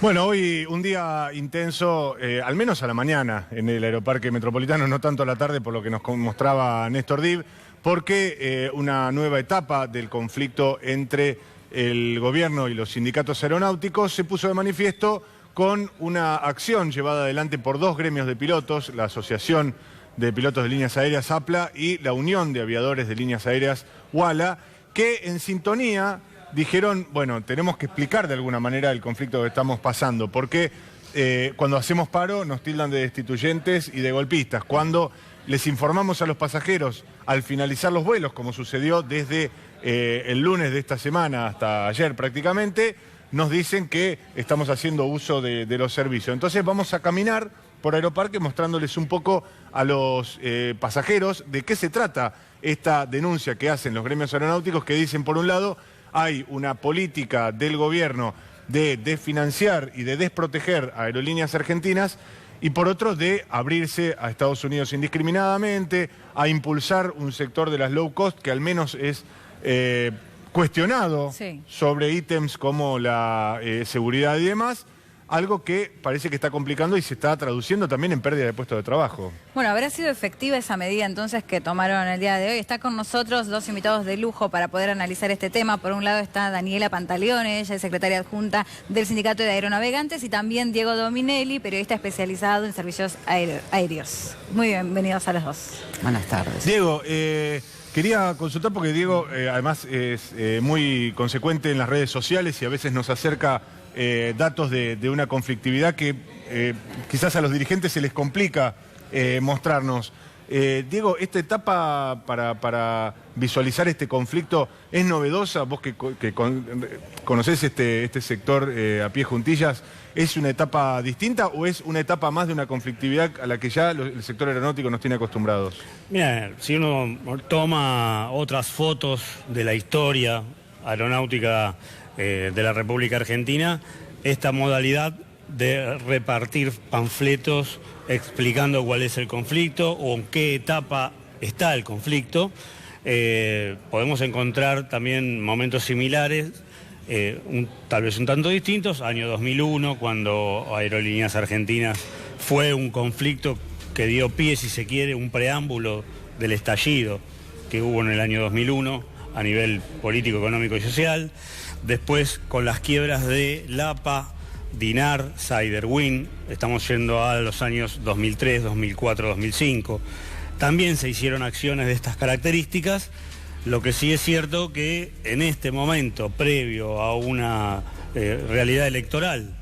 Bueno, hoy un día intenso, al menos a la mañana en el Aeroparque Metropolitano, no tanto a la tarde por lo que nos mostraba Néstor Dib, porque una nueva etapa del conflicto entre el gobierno y los sindicatos aeronáuticos se puso de manifiesto con una acción llevada adelante por dos gremios de pilotos, la Asociación de Pilotos de Líneas Aéreas APLA y la Unión de Aviadores de Líneas Aéreas UALA, que en sintonía dijeron, bueno, tenemos que explicar de alguna manera el conflicto que estamos pasando, porque cuando hacemos paro nos tildan de destituyentes y de golpistas. Cuando les informamos a los pasajeros al finalizar los vuelos, como sucedió desde el lunes de esta semana hasta ayer prácticamente, nos dicen que estamos haciendo uso de los servicios. Entonces vamos a caminar por Aeroparque mostrándoles un poco a los pasajeros de qué se trata esta denuncia que hacen los gremios aeronáuticos, que dicen, por un lado, hay una política del gobierno de desfinanciar y de desproteger a aerolíneas argentinas y por otro de abrirse a Estados Unidos indiscriminadamente, a impulsar un sector de las low cost que al menos es cuestionado sobre ítems como la seguridad y demás, algo que parece que está complicando y se está traduciendo también en pérdida de puestos de trabajo. Bueno, ¿habrá sido efectiva esa medida entonces que tomaron el día de hoy? Está con nosotros dos invitados de lujo para poder analizar este tema. Por un lado está Daniela Pantaleone, ella es secretaria adjunta del Sindicato de Aeronavegantes, y también Diego Dominelli, periodista especializado en servicios aéreos. Muy bienvenidos a los dos. Buenas tardes. Diego, quería consultar porque Diego además es muy consecuente en las redes sociales y a veces nos acerca datos de una conflictividad que quizás a los dirigentes se les complica mostrarnos. Diego, esta etapa para visualizar este conflicto es novedosa. Vos que conocés este sector a pie juntillas, ¿es una etapa distinta o es una etapa más de una conflictividad a la que ya el sector aeronáutico nos tiene acostumbrados? Mira, si uno toma otras fotos de la historia aeronáutica de la República Argentina, esta modalidad de repartir panfletos explicando cuál es el conflicto o en qué etapa está el conflicto, podemos encontrar también momentos similares, tal vez un tanto distintos. Año 2001, cuando Aerolíneas Argentinas fue un conflicto que dio pie, si se quiere, un preámbulo del estallido que hubo en el año 2001 a nivel político, económico y social. Después, con las quiebras de LAPA, Dinar, Siderwin, estamos yendo a los años 2003, 2004, 2005. También se hicieron acciones de estas características. Lo que sí es cierto que en este momento, previo a una realidad electoral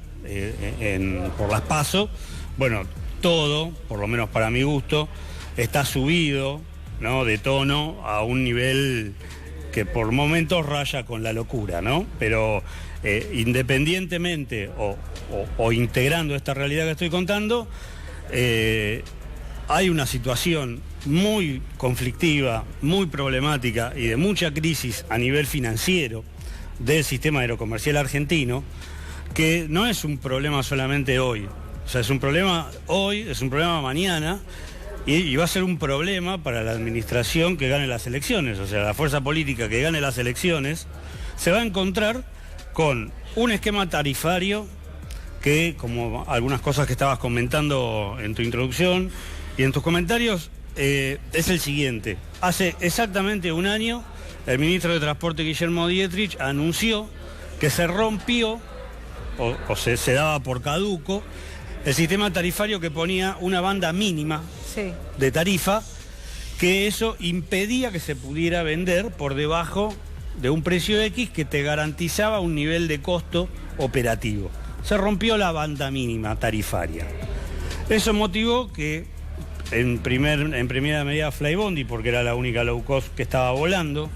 por las PASO, bueno, todo, por lo menos para mi gusto, está subido, ¿no?, de tono a un nivel que por momentos raya con la locura, ¿no? Pero independientemente o integrando esta realidad que estoy contando, hay una situación muy conflictiva, muy problemática y de mucha crisis a nivel financiero del sistema aerocomercial argentino, que no es un problema solamente hoy. O sea, es un problema hoy, es un problema mañana, y va a ser un problema para la administración que gane las elecciones. O sea, la fuerza política que gane las elecciones se va a encontrar con un esquema tarifario que, como algunas cosas que estabas comentando en tu introducción y en tus comentarios, es el siguiente. Hace exactamente un año, el ministro de Transporte, Guillermo Dietrich, anunció que se rompió, o se daba por caduco, el sistema tarifario que ponía una banda mínima de tarifa, que eso impedía que se pudiera vender por debajo de un precio X que te garantizaba un nivel de costo operativo. Se rompió la banda mínima tarifaria. Eso motivó que en primera medida Flybondi, porque era la única low cost que estaba volando,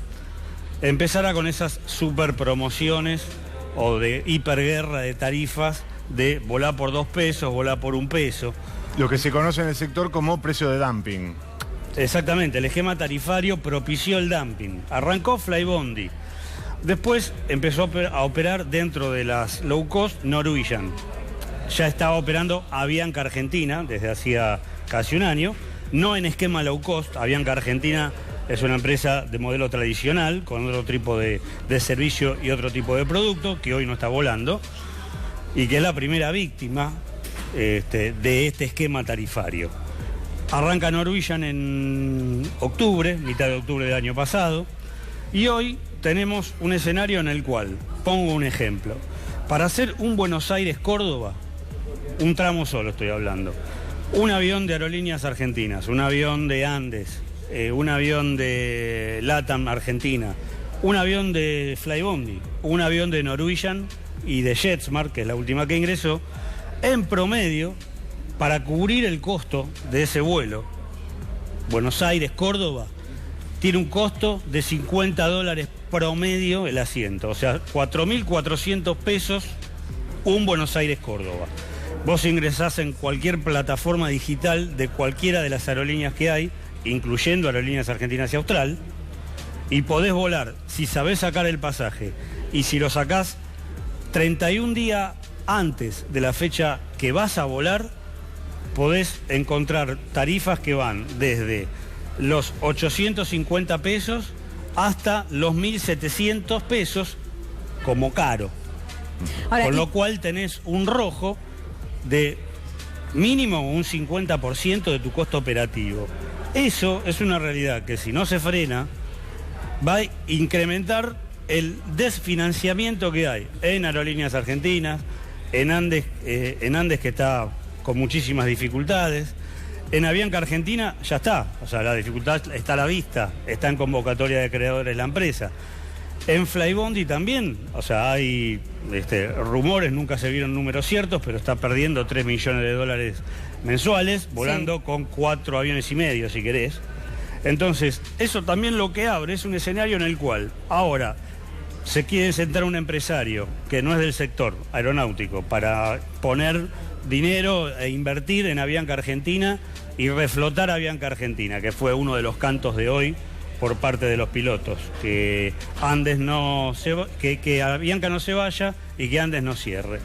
empezara con esas super promociones o de hiperguerra de tarifas de volar por 2 pesos, volar por 1 peso. Lo que se conoce en el sector como precio de dumping. Exactamente, el esquema tarifario propició el dumping. Arrancó Flybondi. Después empezó a operar dentro de las low cost Norwegian. Ya estaba operando Avianca Argentina desde hacía casi un año, no en esquema low cost. Avianca Argentina es una empresa de modelo tradicional, con otro tipo de servicio y otro tipo de producto, que hoy no está volando. y que es la primera víctima de este esquema tarifario. Arranca Norwegian en octubre, mitad de octubre del año pasado, y hoy tenemos un escenario en el cual, pongo un ejemplo, para hacer un Buenos Aires-Córdoba, un tramo solo estoy hablando, un avión de Aerolíneas Argentinas, un avión de Andes, un avión de LATAM Argentina, un avión de Flybondi, un avión de Norwegian y de JetSmart, que es la última que ingresó, en promedio, para cubrir el costo de ese vuelo, Buenos Aires-Córdoba, tiene un costo de $50 promedio el asiento, o sea, 4.400 pesos un Buenos Aires-Córdoba. Vos ingresás en cualquier plataforma digital de cualquiera de las aerolíneas que hay, incluyendo Aerolíneas Argentinas y Austral, y podés volar, si sabés sacar el pasaje, y si lo sacás 31 días antes de la fecha que vas a volar, podés encontrar tarifas que van desde los 850 pesos hasta los 1.700 pesos como caro. Ahora, con lo cual tenés un rojo de mínimo un 50% de tu costo operativo. Eso es una realidad que si no se frena va a incrementar el desfinanciamiento que hay en Aerolíneas Argentinas, en Andes que está con muchísimas dificultades. En Avianca Argentina ya está, o sea, la dificultad está a la vista, está en convocatoria de creadores la empresa. En Flybondi también, o sea, hay rumores, nunca se vieron números ciertos, pero está perdiendo $3 millones mensuales, volando con 4 aviones y medio, si querés. Entonces, eso también lo que abre es un escenario en el cual ahora se quiere sentar un empresario que no es del sector aeronáutico para poner dinero e invertir en Avianca Argentina y reflotar Avianca Argentina, que fue uno de los cantos de hoy por parte de los pilotos, que Andes que Avianca no se vaya y que Andes no cierre.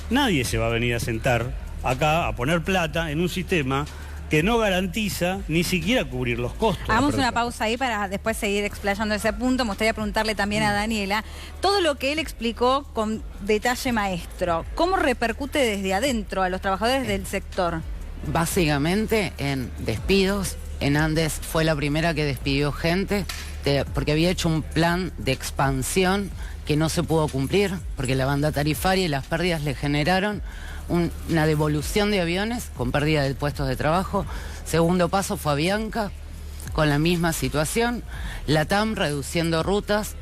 Nadie se va a venir a sentar acá a poner plata en un sistema que no garantiza ni siquiera cubrir los costos. Hagamos una pausa ahí para después seguir explayando ese punto. Me gustaría preguntarle también a Daniela todo lo que él explicó con detalle maestro. ¿Cómo repercute desde adentro a los trabajadores del sector? Básicamente en despidos. En Andes fue la primera que despidió gente porque había hecho un plan de expansión que no se pudo cumplir porque la banda tarifaria y las pérdidas le generaron una devolución de aviones con pérdida de puestos de trabajo. Segundo paso fue Avianca con la misma situación, LATAM reduciendo rutas,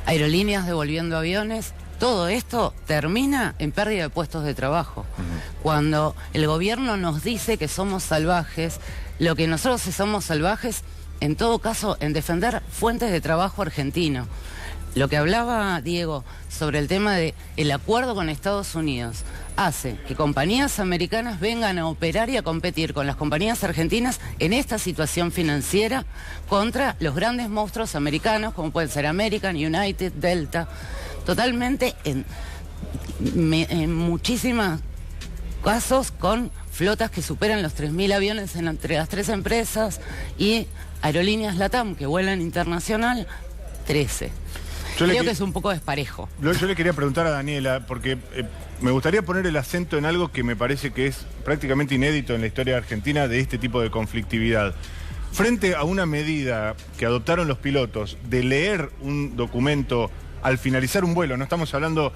Aerolíneas devolviendo aviones. Todo esto termina en pérdida de puestos de trabajo. Cuando el gobierno nos dice que somos salvajes, lo que nosotros somos salvajes, en todo caso, en defender fuentes de trabajo argentino. Lo que hablaba Diego sobre el tema del acuerdo con Estados Unidos hace que compañías americanas vengan a operar y a competir con las compañías argentinas en esta situación financiera contra los grandes monstruos americanos, como pueden ser American, United, Delta, totalmente en muchísimos casos con flotas que superan los 3.000 aviones entre las tres empresas y Aerolíneas LATAM que vuelan internacional, 13. Creo que es un poco desparejo. Yo le quería preguntar a Daniela, porque me gustaría poner el acento en algo que me parece que es prácticamente inédito en la historia argentina de este tipo de conflictividad. Frente a una medida que adoptaron los pilotos de leer un documento al finalizar un vuelo, no estamos hablando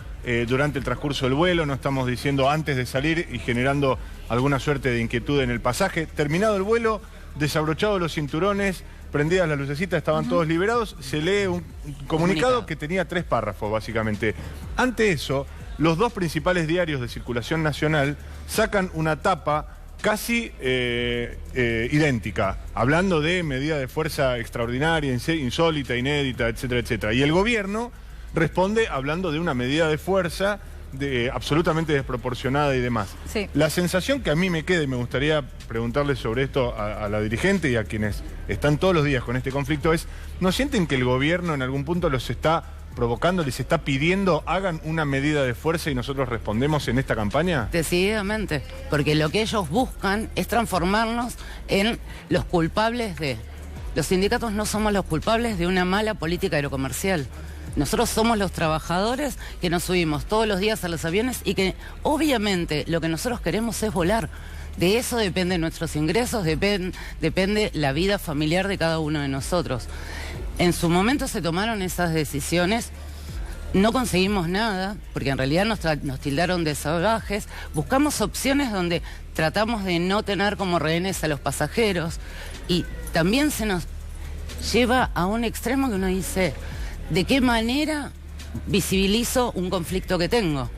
durante el transcurso del vuelo, no estamos diciendo antes de salir y generando alguna suerte de inquietud en el pasaje. Terminado el vuelo, desabrochados los cinturones, prendidas las lucecitas, estaban todos liberados, se lee un comunicado que tenía 3 párrafos básicamente. Ante eso, los 2 principales diarios de circulación nacional sacan una tapa casi idéntica, hablando de medida de fuerza extraordinaria, insólita, inédita, etcétera, etcétera. Y el gobierno responde hablando de una medida de fuerza absolutamente desproporcionada y demás. Sí. La sensación que a mí me queda, y me gustaría preguntarle sobre esto a la dirigente y a quienes están todos los días con este conflicto, es, ¿no sienten que el gobierno en algún punto los está provocando, les está pidiendo hagan una medida de fuerza y nosotros respondemos en esta campaña? Decididamente, porque lo que ellos buscan es transformarnos en los culpables de... Los sindicatos no somos los culpables de una mala política aerocomercial. Nosotros somos los trabajadores que nos subimos todos los días a los aviones y que obviamente lo que nosotros queremos es volar. De eso dependen nuestros ingresos, depende la vida familiar de cada uno de nosotros. En su momento se tomaron esas decisiones, no conseguimos nada, porque en realidad nos tildaron de salvajes. Buscamos opciones donde tratamos de no tener como rehenes a los pasajeros y también se nos lleva a un extremo que uno dice, ¿de qué manera visibilizo un conflicto que tengo?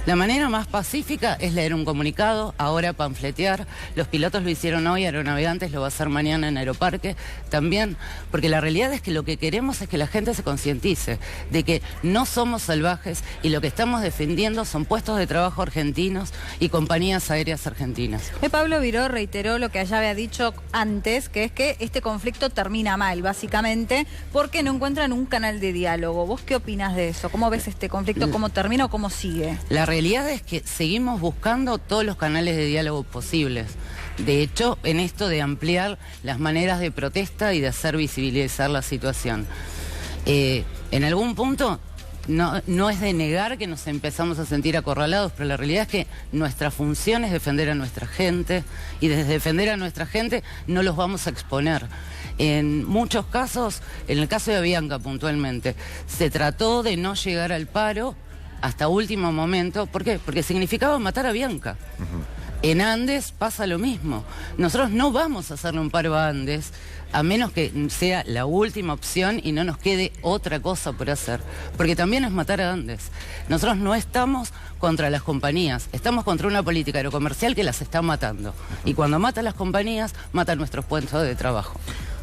La manera más pacífica es leer un comunicado, ahora panfletear. Los pilotos lo hicieron hoy, Aeronavegantes lo va a hacer mañana en Aeroparque también, porque la realidad es que lo que queremos es que la gente se concientice de que no somos salvajes y lo que estamos defendiendo son puestos de trabajo argentinos y compañías aéreas argentinas. Pablo Viró reiteró lo que allá había dicho antes, que es que este conflicto termina mal, básicamente, porque no encuentran un canal de diálogo. ¿Vos qué opinás de eso? ¿Cómo ves este conflicto? ¿Cómo termina o cómo sigue? La realidad es que seguimos buscando todos los canales de diálogo posibles. De hecho, en esto de ampliar las maneras de protesta y de hacer visibilizar la situación. En algún punto, no es de negar que nos empezamos a sentir acorralados, pero la realidad es que nuestra función es defender a nuestra gente y desde defender a nuestra gente no los vamos a exponer. En muchos casos, en el caso de Avianca puntualmente, se trató de no llegar al paro hasta último momento. ¿Por qué? Porque significaba matar a Avianca. En Andes pasa lo mismo. Nosotros no vamos a hacerle un paro a Andes a menos que sea la última opción y no nos quede otra cosa por hacer. Porque también es matar a Andes. Nosotros no estamos contra las compañías, estamos contra una política aerocomercial que las está matando. Y cuando mata a las compañías, mata nuestros puestos de trabajo.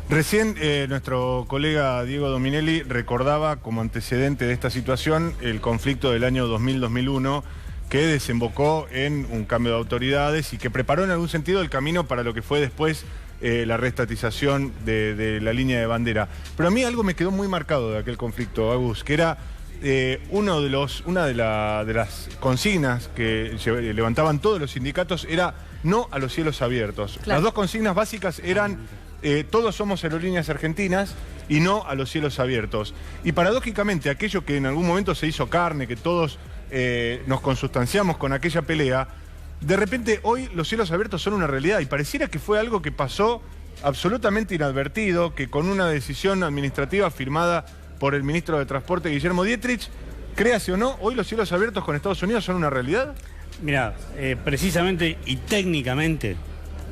Recién nuestro colega Diego Dominelli recordaba como antecedente de esta situación el conflicto del año 2000-2001 que desembocó en un cambio de autoridades y que preparó en algún sentido el camino para lo que fue después la reestatización de la línea de bandera. Pero a mí algo me quedó muy marcado de aquel conflicto, Agus, que era una de las consignas que levantaban todos los sindicatos era no a los cielos abiertos. Claro. Las dos consignas básicas eran todos somos aerolíneas argentinas y no a los cielos abiertos. Y paradójicamente aquello que en algún momento se hizo carne, que todos nos consustanciamos con aquella pelea, de repente hoy los cielos abiertos son una realidad y pareciera que fue algo que pasó absolutamente inadvertido, que con una decisión administrativa firmada por el ministro de Transporte Guillermo Dietrich, créase o no, hoy los cielos abiertos con Estados Unidos son una realidad. Mirá, precisamente y técnicamente,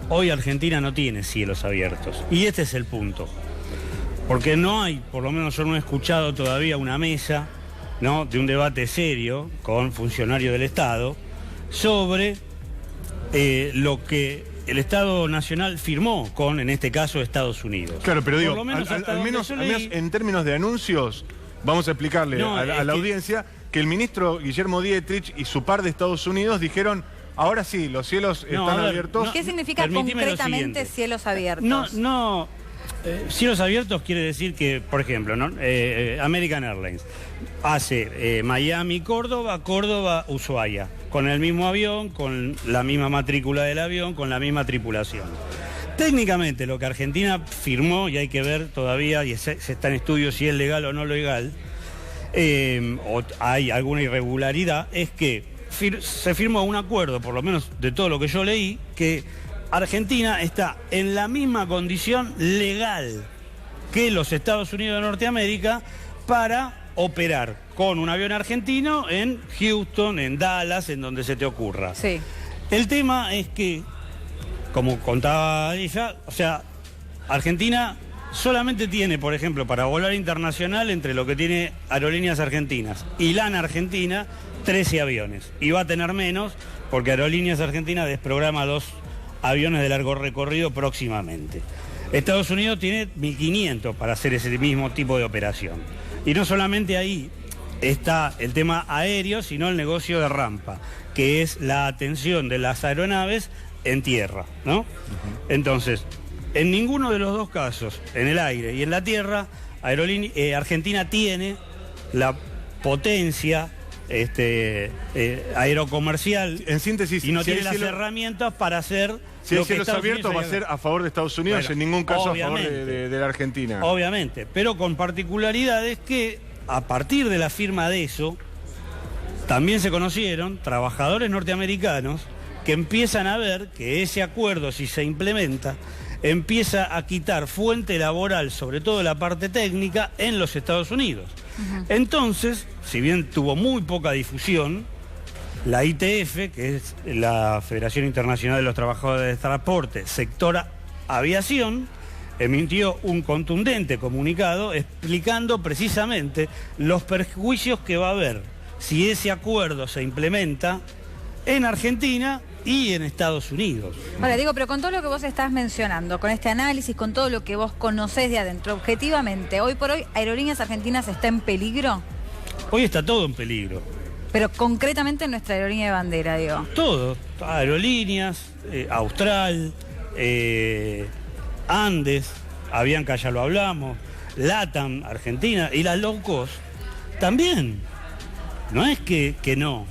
hoy Argentina no tiene cielos abiertos. Y este es el punto. Porque no hay, por lo menos yo no he escuchado todavía una mesa, ¿no?, de un debate serio con funcionarios del Estado sobre lo que el Estado Nacional firmó con, en este caso, Estados Unidos. Claro, pero digo, al menos al menos en términos de anuncios, vamos a explicarle a la audiencia que el ministro Guillermo Dietrich y su par de Estados Unidos dijeron, ahora sí, los cielos están abiertos. ¿Qué significa concretamente cielos abiertos? Cielos abiertos quiere decir que, por ejemplo, ¿no? American Airlines hace Miami-Córdoba, Córdoba-Ushuaia, con el mismo avión, con la misma matrícula del avión, con la misma tripulación. Técnicamente lo que Argentina firmó, y hay que ver todavía, y se está en estudio si es legal o no legal, o hay alguna irregularidad, es que se firmó un acuerdo, por lo menos de todo lo que yo leí, que Argentina está en la misma condición legal que los Estados Unidos de Norteamérica para operar con un avión argentino en Houston, en Dallas, en donde se te ocurra. Sí. El tema es que, como contaba ella, o sea, Argentina solamente tiene, por ejemplo, para volar internacional, entre lo que tiene Aerolíneas Argentinas y LAN Argentina, 13 aviones. Y va a tener menos porque Aerolíneas Argentinas desprograma 2 aviones de largo recorrido próximamente. Estados Unidos tiene 1.500 para hacer ese mismo tipo de operación. Y no solamente ahí está el tema aéreo, sino el negocio de rampa, que es la atención de las aeronaves en tierra, ¿no? Entonces, en ninguno de los dos casos, en el aire y en la tierra, Argentina tiene la potencia aerocomercial, en síntesis, y no tiene las herramientas para hacer. Si hay cielos abiertos va a ser a favor de Estados Unidos, bueno, en ningún caso a favor de la Argentina. Obviamente, pero con particularidades que a partir de la firma de eso, también se conocieron trabajadores norteamericanos que empiezan a ver que ese acuerdo, si se implementa, empieza a quitar fuente laboral, sobre todo la parte técnica, en los Estados Unidos. Entonces, si bien tuvo muy poca difusión, la ITF, que es la Federación Internacional de los Trabajadores de Transporte, sector aviación, emitió un contundente comunicado explicando precisamente los perjuicios que va a haber si ese acuerdo se implementa en Argentina y en Estados Unidos. Ahora, Diego, pero con todo lo que vos estás mencionando, con este análisis, con todo lo que vos conocés de adentro, objetivamente, hoy por hoy, ¿Aerolíneas Argentinas está en peligro? Hoy está todo en peligro. Pero concretamente en nuestra aerolínea de bandera, digo. Todo. Aerolíneas, Austral, Andes, Avianca ya lo hablamos, LATAM, Argentina, y las low cost también. No es que no.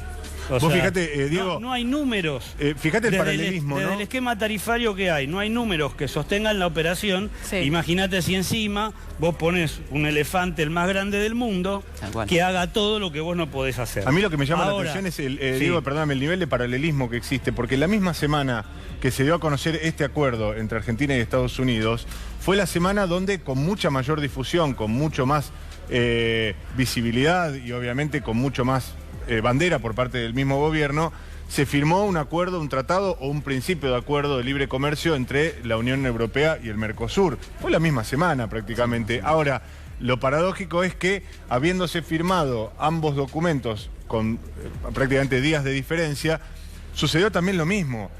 O Vos sea, fíjate, Diego... No hay números. Fíjate el paralelismo, desde ¿no? el esquema tarifario que hay, no hay números que sostengan la operación. Sí. Imagínate si encima vos pones un elefante, el más grande del mundo, que haga todo lo que vos no podés hacer. A mí lo que me llama Ahora, la atención es, sí. Diego, perdóname, el nivel de paralelismo que existe, porque la misma semana que se dio a conocer este acuerdo entre Argentina y Estados Unidos, fue la semana donde con mucha mayor difusión, con mucho más visibilidad y obviamente con mucho más bandera por parte del mismo gobierno, se firmó un acuerdo, un tratado o un principio de acuerdo de libre comercio entre la Unión Europea y el Mercosur. Fue la misma semana prácticamente. Ahora, lo paradójico es que, habiéndose firmado ambos documentos con prácticamente días de diferencia, sucedió también lo mismo.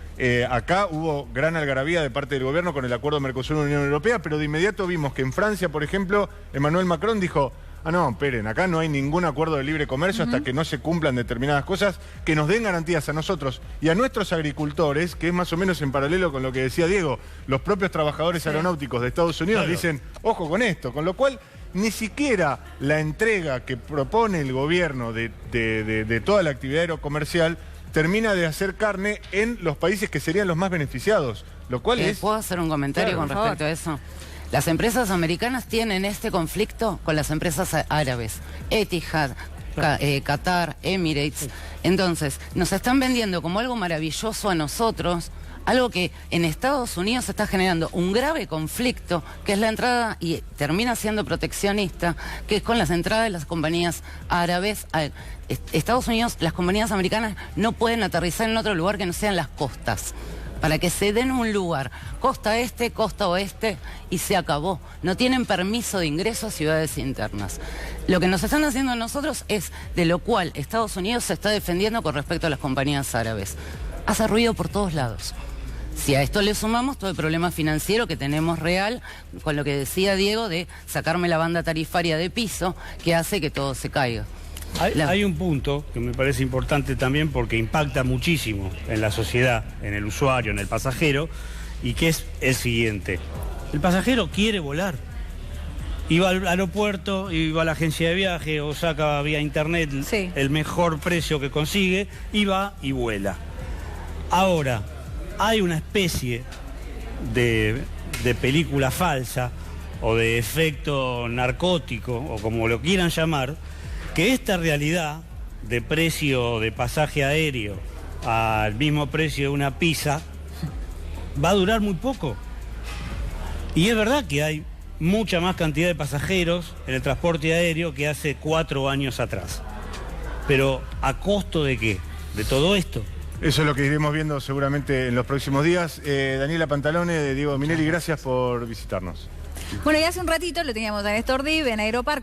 Acá hubo gran algarabía de parte del gobierno con el acuerdo Mercosur-Unión Europea, pero de inmediato vimos que en Francia, por ejemplo, Emmanuel Macron dijo: ah, no, esperen, acá no hay ningún acuerdo de libre comercio hasta que no se cumplan determinadas cosas que nos den garantías a nosotros y a nuestros agricultores, que es más o menos en paralelo con lo que decía Diego. Los propios trabajadores aeronáuticos de Estados Unidos dicen, ojo con esto, con lo cual ni siquiera la entrega que propone el gobierno de toda la actividad aerocomercial termina de hacer carne en los países que serían los más beneficiados, lo cual es... ¿Puedo hacer un comentario con respecto a eso? Las empresas americanas tienen este conflicto con las empresas árabes, Etihad, Qatar, Emirates. Entonces, nos están vendiendo como algo maravilloso a nosotros, algo que en Estados Unidos está generando un grave conflicto, que es la entrada, y termina siendo proteccionista, que es con las entradas de las compañías árabes. Estados Unidos, las compañías americanas no pueden aterrizar en otro lugar que no sean las costas, para que se den un lugar, costa este, costa oeste, y se acabó. No tienen permiso de ingreso a ciudades internas. Lo que nos están haciendo nosotros es de lo cual Estados Unidos se está defendiendo con respecto a las compañías árabes. Hace ruido por todos lados. Si a esto le sumamos todo el problema financiero que tenemos real, con lo que decía Diego de sacarme la banda tarifaria de piso, que hace que todo se caiga. Hay un punto que me parece importante también porque impacta muchísimo en la sociedad, en el usuario, en el pasajero, y que es el siguiente. El pasajero quiere volar. Y va al aeropuerto, y va a la agencia de viaje, o saca vía internet el mejor precio que consigue, y va y vuela. Ahora, hay una especie de película falsa, o de efecto narcótico, o como lo quieran llamar, que esta realidad de precio de pasaje aéreo al mismo precio de una pizza va a durar muy poco. Y es verdad que hay mucha más cantidad de pasajeros en el transporte aéreo que hace 4 años atrás. Pero ¿a costo de qué? De todo esto. Eso es lo que iremos viendo seguramente en los próximos días. Daniela Pantalone, de Diego Minelli, gracias por visitarnos. Bueno, y hace un ratito lo teníamos a Néstor Dib en Aeroparque.